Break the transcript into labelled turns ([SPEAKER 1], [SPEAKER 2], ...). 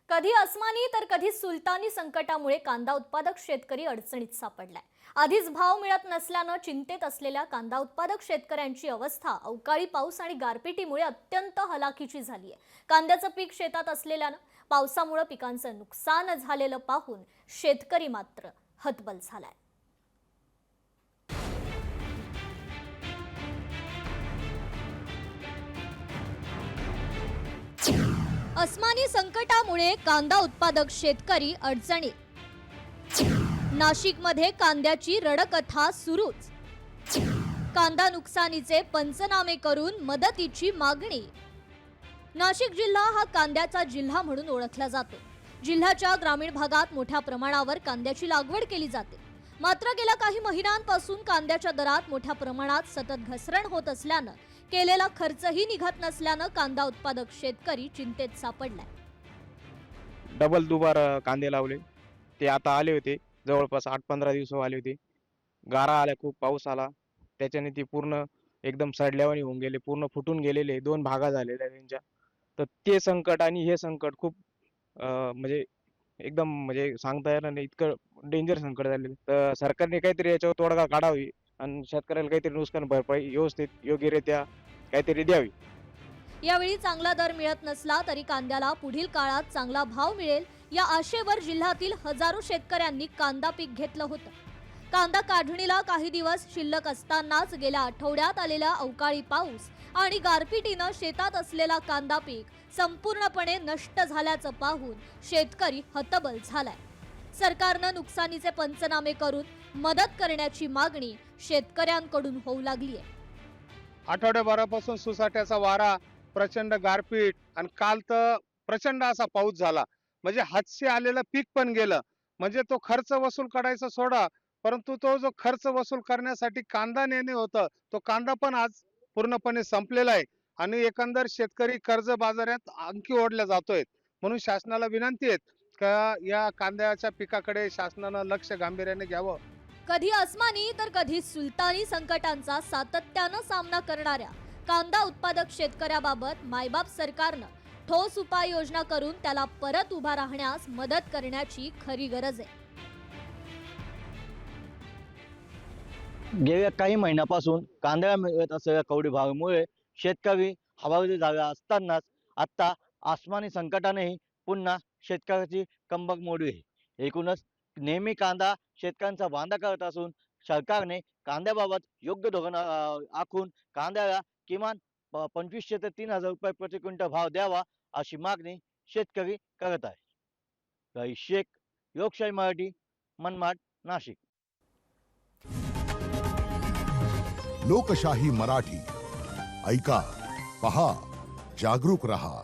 [SPEAKER 1] कधी अस्मानी तर कधी सुलतानी संकटामुळे कांदा उत्पादक शेतकरी अडचणीत सापडलाय। आधीच भाव मिळत नसल्याने चिंतेत असलेल्या कांदा उत्पादक शेतकऱ्यांची अवस्था अवकाळी पाऊस आणि गारपिटीमुळे अत्यंत हलाखीची झाली आहे। कांद्याचं पीक शेतात असलेल्याने पावसामुळे पिकांचं नुकसान झालेलं पाहून शेतकरी मात्र हतबल झालाय। अस्मानी संकटामुळे कांदा उत्पादक शेतकरी अडचणीत। नाशिकमध्ये कांद्याची रडकथा सुरूच। कांदा नुकसानीचे पंचनामे करून मदतीची मागणी। नाशिक जिल्हा हा कांद्याचा जिल्हा म्हणून ओळखला जातो। जिल्ह्याच्या ग्रामीण भागात मोठ्या प्रमाणावर कांद्याची लागवड केली जाते। मात्र गेल्या काही महिन्यांपासून कांद्याच्या दरात मोठ्या प्रमाणात सतत घसरण होत असल्याने केलेला खर्चही निघत नसल्याने कांदा उत्पादक शेतकरी चिंतेत सापडलाय।
[SPEAKER 2] डबल दुबार कांदे लावले, ते आता आले होते जवळपास 8-15 दिवस आले होते। गारा आल्या, खूप पाऊस आला, त्याच्याने ती पूर्ण एकदम सडल्यावानी होऊन गेले, पूर्ण फुटून गेलेले, 2 भागा झालेल्या त्यांच्या। तर ते संकट आणि हे संकट खूप म्हणजे एकदम म्हणजे सांगता येणार नाही, इतकं डेंजर संकट झालेलं। तर सरकारने काहीतरी याच्यावर तोडगा काढावी आणि शेतकऱ्याला काहीतरी नुकसान भरपाई व्यवस्थित योग्यरित्या काहीतरी द्यावी।
[SPEAKER 1] यावेळी चांगला दर मिळत नसला तरी कांद्याला पुढील काळात चांगला भाव मिळेल या आशेवर जिल्ह्यातील हजारो शेतकऱ्यांनी कांदा पीक घेतलं होतं। कांदा काढणीला काही दिवस शिल्लक असतानाच गेल्या आठवड्यात आलेला अवकाळी पाऊस आणि गारपिटीनं शेतात असलेला कांदा पीक संपूर्णपणे नष्ट झाल्याचं पाहून शेतकरी हतबल झालाय। सरकारनं नुकसानीचे पंचनामे करून मदत करण्याची मागणी शेतकऱ्यांकडून होऊ लागली आहे।
[SPEAKER 3] आठवड्याभरापासून सुसाट्याचा वारा, प्रचंड गारपीट आणि काल तर प्रचंड असा पाऊस झाला, म्हणजे हातशी आलेलं पीक पण गेलं। म्हणजे तो खर्च वसूल करायचा सोडा, परंतु तो जो खर्च वसूल करण्यासाठी कांदा नेणे होतं, तो कांदा पण आज पूर्णपणे संपलेला आहे आणि एकंदर शेतकरी कर्ज बाजारात अंकी ओढल्या जातोय। म्हणून शासनाला विनंती आहे का या कांद्याच्या पिकाकडे शासनानं लक्ष गांभीर्याने घ्यावं।
[SPEAKER 1] कधी अस्मानी तर कधी सुलतानी संकटांचा सातत्यानं सामना करणाऱ्या कांदा उत्पादक शेतकऱ्याबाबत मायबाप सरकारनं ठोस उपाययोजना करून त्याला परत उभा राहण्यास मदत करण्याची खरी गरज आहे।
[SPEAKER 4] गेल्या काही महिन्यापासून कांद्याला मिळत असलेल्या कवडी भावामुळे शेतकरी हवालदिल झाले असतानाच आता आसमानी संकटानेही पुन्हा शेतकऱ्याची कंबर मोडली आहे। एकूणच नेहमी कांदा शेतकऱ्यांचा बांधा करत असून सरकारने कांद्याबाबत योग्य धोरण आखून कांद्याला किमान 2500 ते 3000 रुपये प्रति क्विंटल भाव द्यावा अशी मागणी शेतकरी करत आहे। रईस शेख, लोकशाही मराठी, मनमाड, नाशिक।
[SPEAKER 5] लोकशाही मराठी ऐका, पहा, जागरूक रहा।